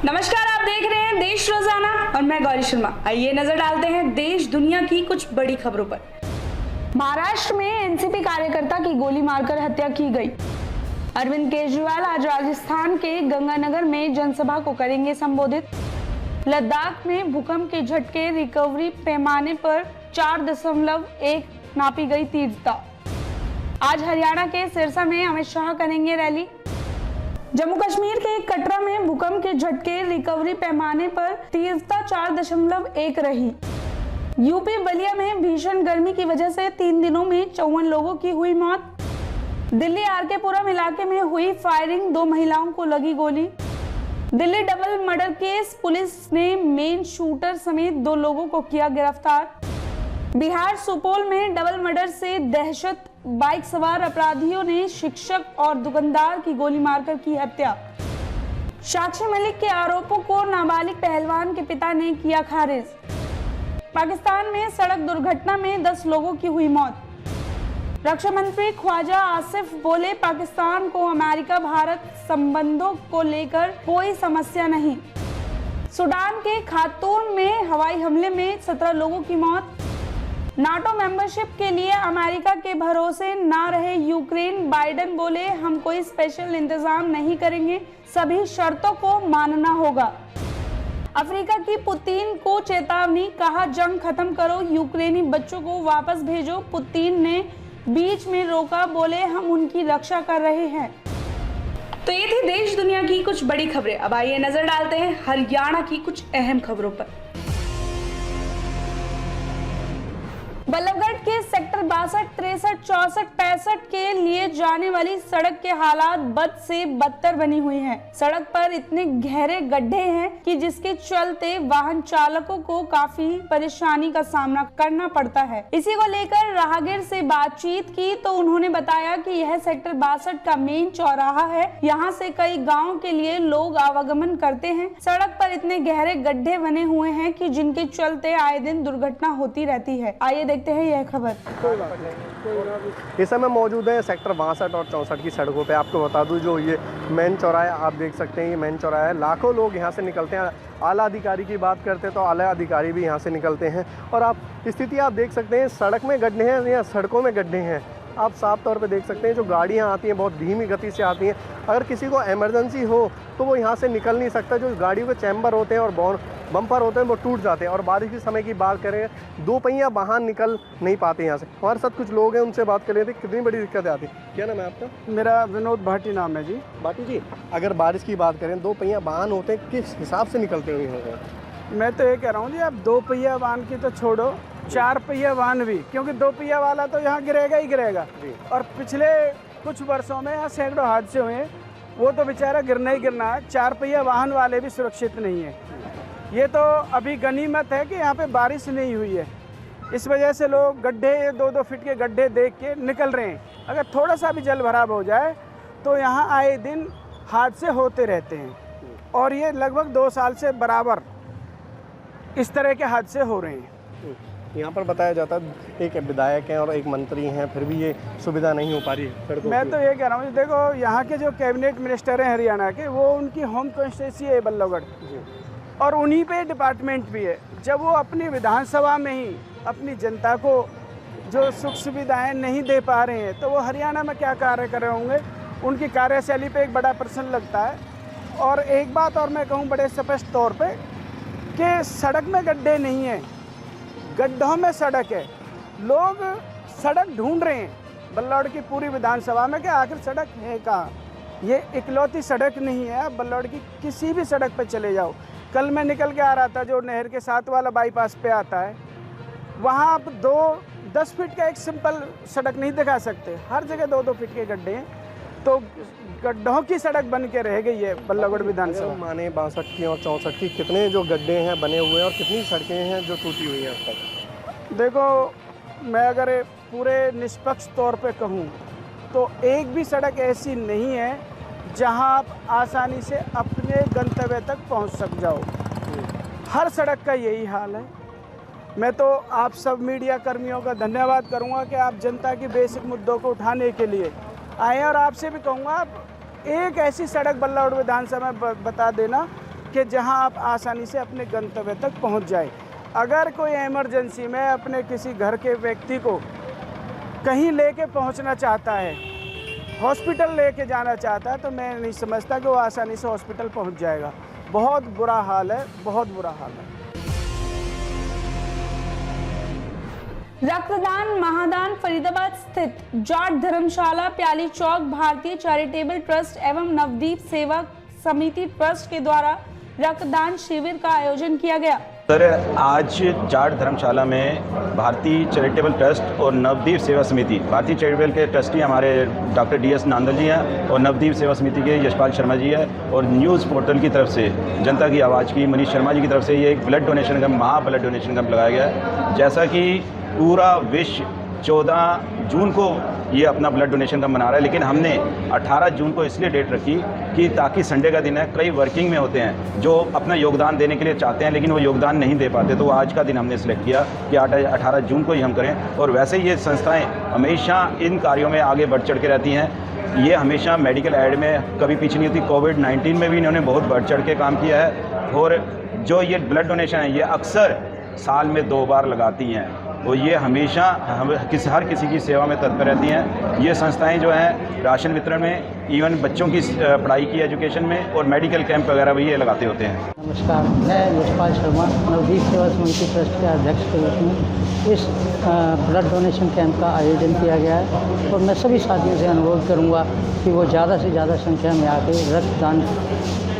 नमस्कार, आप देख रहे हैं देश रोजाना और मैं गौरी शर्मा। आइए नजर डालते हैं देश दुनिया की कुछ बड़ी खबरों पर। महाराष्ट्र में एनसीपी कार्यकर्ता की गोली मारकर हत्या की गई। अरविंद केजरीवाल आज राजस्थान के गंगानगर में जनसभा को करेंगे संबोधित। लद्दाख में भूकंप के झटके, रिकवरी पैमाने पर 4.1 नापी गई तीव्रता। आज हरियाणा के सिरसा में अमित शाह करेंगे रैली। जम्मू कश्मीर के कटरा में भूकंप के झटके, रिकवरी पैमाने पर तीव्रता 4.1 रही। यूपी बलिया में भीषण गर्मी की वजह से 3 दिनों में 54 लोगों की हुई मौत। दिल्ली आरकेपुरम इलाके में हुई फायरिंग, 2 महिलाओं को लगी गोली। Delhi double murder case, police ने मेन शूटर समेत 2 लोगों को किया गिरफ्तार। बिहार सुपौल में डबल मर्डर से दहशत, बाइक सवार अपराधियों ने शिक्षक और दुकानदार की गोली मारकर की हत्या। साक्षी मलिक के आरोपों को नाबालिग पहलवान के पिता ने किया खारिज। पाकिस्तान में सड़क दुर्घटना में 10 लोगों की हुई मौत। रक्षा मंत्री ख्वाजा आसिफ बोले, पाकिस्तान को अमेरिका भारत संबंधों को लेकर कोई समस्या नहीं। सूडान के खार्तूम में हवाई हमले में 17 लोगों की मौत। नाटो मेंबरशिप के लिए अमेरिका के भरोसे ना रहे यूक्रेन, बाइडेन बोले, हम कोई स्पेशल इंतजाम नहीं करेंगे, सभी शर्तों को मानना होगा। अफ्रीका की पुतिन को चेतावनी, कहा जंग खत्म करो, यूक्रेनी बच्चों को वापस भेजो। पुतिन ने बीच में रोका, बोले हम उनकी रक्षा कर रहे हैं। तो ये थी देश दुनिया की कुछ बड़ी खबरें। अब आइए नजर डालते हैं हरियाणा की कुछ अहम खबरों पर। बल्लभगढ़ के सेक्टर 62, 63, 64, 65 के लिए जाने वाली सड़क के हालात बद से बदतर बनी हुई हैं। सड़क पर इतने गहरे गड्ढे हैं कि जिसके चलते वाहन चालकों को काफी परेशानी का सामना करना पड़ता है। इसी को लेकर राहगीर से बातचीत की तो उन्होंने बताया कि यह सेक्टर 62 का मेन चौराहा है। यहाँ से कई गाँव के लिए लोग आवागमन करते हैं। सड़क पर इतने गहरे गड्ढे बने हुए हैं कि जिनके चलते आए दिन दुर्घटना होती रहती है। आइए देखते हैं यह खबर। इस समय मौजूद है सेक्टर 62 और 64 की सड़कों पे। आपको बता दूं, जो ये मेन चौराहा आप देख सकते हैं, ये मेन चौराहा है। लाखों लोग यहाँ से निकलते हैं। आला अधिकारी की बात करते हैं तो आला अधिकारी भी यहाँ से निकलते हैं। और आप स्थिति आप देख सकते हैं, सड़क में गड्ढे हैं या सड़कों में गड्ढे हैं। आप साफ तौर पे देख सकते हैं, जो गाड़ियाँ आती हैं बहुत धीमी गति से आती हैं। अगर किसी को इमरजेंसी हो तो वो यहाँ से निकल नहीं सकता। जो गाड़ियों के चैम्बर होते हैं और बम्पर होते हैं वो टूट जाते हैं। और बारिश के समय की बात करें, 2 पहिया वाहन निकल नहीं पाते यहाँ से। हमारे साथ कुछ लोग हैं, उनसे बात कर रहे थे कितनी बड़ी दिक्कतें आती हैं। क्या नाम है आपका? मेरा विनोद भाटी नाम है जी। भाटी जी, अगर बारिश की बात करें, 2 पहिया वाहन होते हैं, किस हिसाब से निकलते हुए यहाँ से? मैं तो ये कह रहा हूँ जी, अब 2 पहिया वाहन की तो छोड़ो, 4 पहिया वाहन भी, क्योंकि 2 पहिया वाला तो यहाँ गिरेगा ही गिरेगा। और पिछले कुछ वर्षों में यहाँ सैकड़ों हादसे हुए हैं, वो तो बेचारा गिरना ही गिरना है। 4 पहिया वाहन वाले भी सुरक्षित नहीं है। ये तो अभी गनीमत है कि यहाँ पे बारिश नहीं हुई है, इस वजह से लोग गड्ढे 2-2 फीट के गड्ढे देख के निकल रहे हैं। अगर थोड़ा सा भी जल भराव हो जाए तो यहाँ आए दिन हादसे होते रहते हैं। और ये लगभग 2 साल से बराबर इस तरह के हादसे हो रहे हैं। यहाँ पर बताया जाता है एक विधायक हैं और एक मंत्री हैं, फिर भी ये सुविधा नहीं हो पा रही है। मैं तो ये कह रहा हूँ, देखो यहाँ के जो कैबिनेट मिनिस्टर हैं हरियाणा के, वो उनकी होम कॉन्स्टिट्यूंसी है बल्लभगढ़, और उन्हीं पे डिपार्टमेंट भी है। जब वो अपनी विधानसभा में ही अपनी जनता को जो सुख सुविधाएं नहीं दे पा रहे हैं तो वो हरियाणा में क्या कार्य कर रहे होंगे। उनकी कार्यशैली पे एक बड़ा प्रश्न लगता है। और एक बात और मैं कहूँ बड़े स्पष्ट तौर पे कि सड़क में गड्ढे नहीं हैं, गड्ढों में सड़क है। लोग सड़क ढूंढ रहे हैं बल्लौड़ की पूरी विधानसभा में कि आखिर सड़क है कहाँ। ये इकलौती सड़क नहीं है। आप बल्लौड़ की किसी भी सड़क पर चले जाओ। कल मैं निकल के आ रहा था, जो नहर के साथ वाला बाईपास पे आता है, वहाँ आप 10 फीट का एक सिंपल सड़क नहीं दिखा सकते। हर जगह 2-2 फीट के गड्ढे हैं। तो गड्ढों की सड़क बन के रह गई है बल्लभगढ़ विधानसभा। माने 62 की और 64 की कितने जो गड्ढे हैं बने हुए हैं और कितनी सड़कें हैं जो टूटी हुई हैं अब तक? देखो, मैं अगर पूरे निष्पक्ष तौर पे कहूँ तो एक भी सड़क ऐसी नहीं है जहां आप आसानी से अपने गंतव्य तक पहुंच सक जाओ। हर सड़क का यही हाल है। मैं तो आप सब मीडिया कर्मियों का धन्यवाद करूंगा कि आप जनता की बेसिक मुद्दों को उठाने के लिए आए। और आपसे भी कहूंगा, आप एक ऐसी सड़क बल्लभगढ़ विधानसभा में बता देना कि जहां आप आसानी से अपने गंतव्य तक पहुंच जाए। अगर कोई इमरजेंसी में अपने किसी घर के व्यक्ति को कहीं लेके पहुंचना चाहता है, हॉस्पिटल लेके जाना चाहता है, तो मैं नहीं समझता कि वो आसानी से हॉस्पिटल पहुंच जाएगा। बहुत बुरा हाल है, बहुत बुरा हाल है। रक्तदान महादान फरीदाबाद स्थित जाट धर्मशाला, प्याली चौक, भारतीय चैरिटेबल ट्रस्ट एवं नवदीप सेवा समिति ट्रस्ट के द्वारा रक्तदान शिविर का आयोजन किया गया। सर, आज जाट धर्मशाला में भारतीय चैरिटेबल ट्रस्ट और नवदीप सेवा समिति, भारतीय चैरिटेबल के ट्रस्टी हमारे डॉक्टर DS नांदल जी हैं और नवदीप सेवा समिति के यशपाल शर्मा जी हैं और न्यूज़ पोर्टल की तरफ से जनता की आवाज़ की मनीष शर्मा जी की तरफ से ये एक ब्लड डोनेशन कैंप, महा ब्लड डोनेशन कैंप लगाया गया है। जैसा कि पूरा विश्व 14 जून को ये अपना ब्लड डोनेशन का मना रहा है, लेकिन हमने 18 जून को इसलिए डेट रखी कि ताकि संडे का दिन है, कई वर्किंग में होते हैं जो अपना योगदान देने के लिए चाहते हैं लेकिन वो योगदान नहीं दे पाते, तो आज का दिन हमने सिलेक्ट किया कि 18 जून को ही हम करें। और वैसे ही ये संस्थाएं हमेशा इन कार्यों में आगे बढ़ चढ़ के रहती हैं। ये हमेशा मेडिकल एड में कभी पीछे नहीं होती। कोविड-19 में भी इन्होंने बहुत बढ़ चढ़ के काम किया है। और जो ये ब्लड डोनेशन है ये अक्सर साल में 2 बार लगाती हैं और ये हमेशा हर किसी की सेवा में तत्पर रहती हैं। ये संस्थाएं जो हैं राशन वितरण में, इवन बच्चों की पढ़ाई की एजुकेशन में और मेडिकल कैंप वगैरह भी ये लगाते होते हैं। नमस्कार, मैं यशपाल शर्मा नवदीप सेवा समिति ट्रस्ट के अध्यक्ष के रूप में इस ब्लड डोनेशन कैंप का आयोजन किया गया है और मैं सभी साथियों से अनुरोध करूंगा कि वो ज़्यादा से ज़्यादा संख्या में आके रक्तदान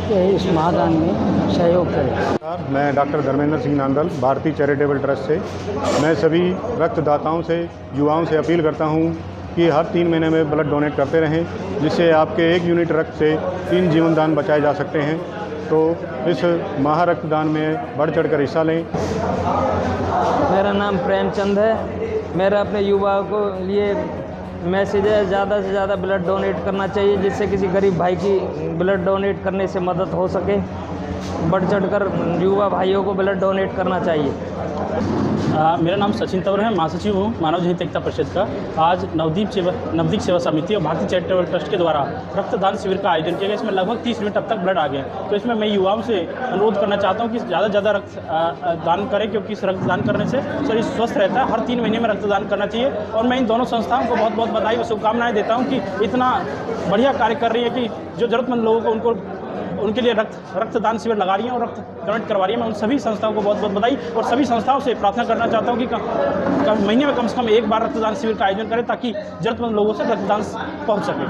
इस महादान में सहयोग करें। मैं डॉक्टर धर्मेंद्र सिंह नांदल, भारतीय चैरिटेबल ट्रस्ट से मैं सभी रक्तदाताओं से, युवाओं से अपील करता हूं कि हर 3 महीने में ब्लड डोनेट करते रहें, जिससे आपके 1 यूनिट रक्त से 3 जीवनदान बचाए जा सकते हैं। तो इस महा रक्तदान में बढ़ चढ़ कर हिस्सा लें। मेरा नाम प्रेमचंद है। मेरा अपने युवाओं को लिए मैसेज है, ज़्यादा से ज़्यादा ब्लड डोनेट करना चाहिए, जिससे किसी गरीब भाई की ब्लड डोनेट करने से मदद हो सके। बढ़ चढ़कर युवा भाइयों को ब्लड डोनेट करना चाहिए। मेरा नाम सचिन तंवर है, महासचिव हूँ मानव हित एकता परिषद का। आज नवदीप सेवा समिति और भारतीय चैरिटेबल ट्रस्ट के द्वारा रक्तदान शिविर का आयोजन किया गया। इसमें लगभग 30 मिनट अब तक ब्लड आ गए। तो इसमें मैं युवाओं से अनुरोध करना चाहता हूँ कि ज़्यादा से ज़्यादा रक्तदान करें, क्योंकि इस रक्तदान करने से शरीर स्वस्थ रहता है। हर 3 महीने में रक्तदान करना चाहिए। और मैं इन दोनों संस्थाओं को बहुत बहुत बधाई और शुभकामनाएँ देता हूँ कि इतना बढ़िया कार्य कर रही है कि जो ज़रूरतमंद लोगों को उनके लिए रक्तदान शिविर लगा रही हैं और रक्त डोनेट करवा रही हैं। मैं उन सभी संस्थाओं को बहुत बहुत बधाई और सभी संस्थाओं से प्रार्थना करना चाहता हूं कि महीने में कम से कम 1 बार रक्तदान शिविर का आयोजन करें, ताकि जरूरतमंद लोगों से रक्तदान पहुंच सके।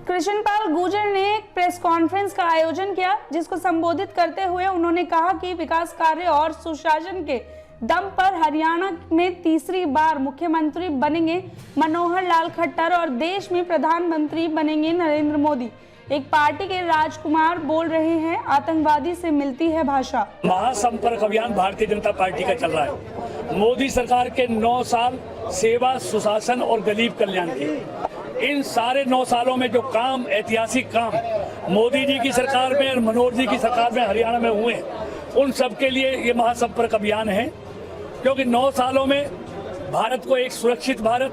कृष्णपाल गुर्जर ने एक प्रेस कॉन्फ्रेंस का आयोजन किया, जिसको संबोधित करते हुए उन्होंने कहा कि विकास कार्य और सुशासन के दम पर हरियाणा में तीसरी बार मुख्यमंत्री बनेंगे मनोहर लाल खट्टर और देश में प्रधानमंत्री बनेंगे नरेंद्र मोदी। एक पार्टी के राजकुमार बोल रहे हैं, आतंकवादी से मिलती है भाषा। महासंपर्क अभियान भारतीय जनता पार्टी का चल रहा है। मोदी सरकार के 9 साल सेवा, सुशासन और गरीब कल्याण के, इन सारे 9 सालों में जो काम, ऐतिहासिक काम मोदी जी की सरकार में और मनोहर जी की सरकार में हरियाणा में हुए, उन सब के लिए ये महासंपर्क अभियान है। क्योंकि 9 सालों में भारत को एक सुरक्षित भारत,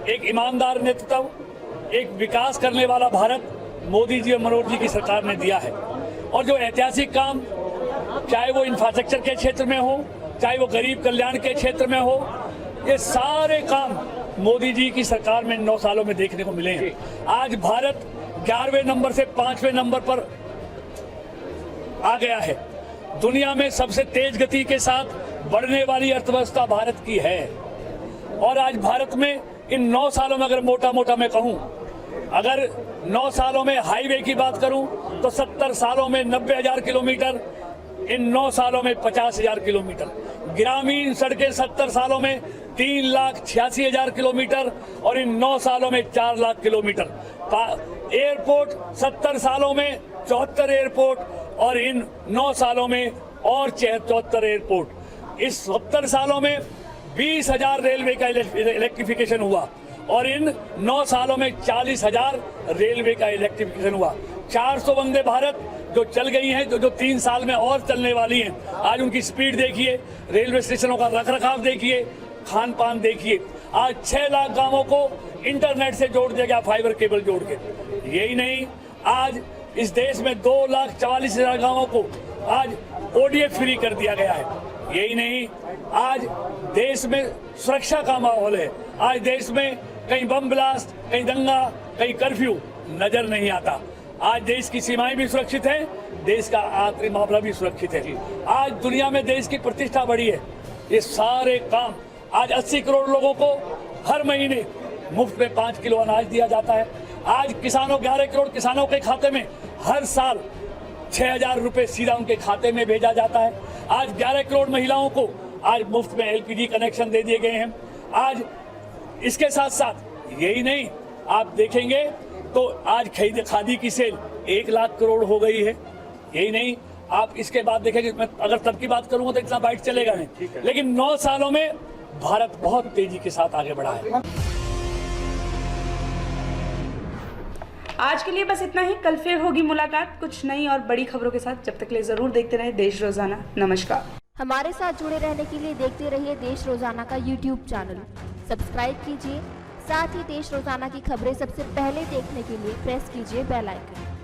एक ईमानदार नेतृत्व, एक विकास करने वाला भारत मोदी जी और मनोहर जी की सरकार ने दिया है। और जो ऐतिहासिक काम, चाहे वो इंफ्रास्ट्रक्चर के क्षेत्र में हो, चाहे वो गरीब कल्याण के क्षेत्र में हो, ये सारे काम मोदी जी की सरकार में 9 सालों में देखने को मिले हैं। आज भारत 11वें नंबर से 5वें नंबर पर आ गया है। दुनिया में सबसे तेज गति के साथ बढ़ने वाली अर्थव्यवस्था भारत की है। और आज भारत में इन 9 सालों में, अगर मोटा मोटा मैं कहूं, अगर 9 सालों में हाईवे की बात करूं तो 70 सालों में 90,000 किलोमीटर, इन 9 सालों में 50,000 किलोमीटर। ग्रामीण सड़कें 70 सालों में 3,86,000 किलोमीटर और इन 9 सालों में 4 लाख किलोमीटर। एयरपोर्ट 70 सालों में 74 एयरपोर्ट और इन 9 सालों में और 74 एयरपोर्ट। इस 70 सालों में 20,000 रेलवे का इलेक्ट्रिफिकेशन हुआ और इन 9 सालों में 40,000 रेलवे का इलेक्ट्रिफिकेशन हुआ। 400 वंदे भारत जो चल गई हैं, जो 3 साल में और चलने वाली हैं। आज उनकी स्पीड देखिए, रेलवे स्टेशनों का रखरखाव देखिए, खान पान देखिए। आज 6 लाख गांवों को इंटरनेट से जोड़ दिया गया, फाइबर केबल जोड़ के। यही नहीं, आज इस देश में 2,44,000 गांवों को आज ODF फ्री कर दिया गया है। यही नहीं, आज देश में सुरक्षा का माहौल है। आज देश में कहीं बम ब्लास्ट, कहीं दंगा, कहीं कर्फ्यू नजर नहीं आता। आज देश की सीमाएं भी सुरक्षित हैं, देश का आखिरी मामला भी सुरक्षित है। आज दुनिया में देश की प्रतिष्ठा बढ़ी है। ये सारे काम आज 80 करोड़ लोगों को हर महीने मुफ्त में 5 किलो अनाज दिया जाता है। आज किसानों 11 करोड़ किसानों के खाते में हर साल 6,000 रुपए सीधा उनके खाते में भेजा जाता है। आज 11 करोड़ महिलाओं को आज मुफ्त में LPG कनेक्शन दे दिए गए हैं। आज इसके साथ साथ यही नहीं, आप देखेंगे तो आज खादी की सेल 1 लाख करोड़ हो गई है। यही नहीं, आप इसके बाद देखेंगे, मैं अगर तब की बात करूंगा तो इतना बाइट चलेगा नहीं, लेकिन 9 सालों में भारत बहुत तेजी के साथ आगे बढ़ा है। आज के लिए बस इतना ही। कल फिर होगी मुलाकात कुछ नई और बड़ी खबरों के साथ। जब तक के लिए जरूर देखते रहे देश रोजाना। नमस्कार। हमारे साथ जुड़े रहने के लिए देखते रहिए देश रोजाना का YouTube चैनल। सब्सक्राइब कीजिए, साथ ही देश रोजाना की खबरें सबसे पहले देखने के लिए प्रेस कीजिए बेल आइकन।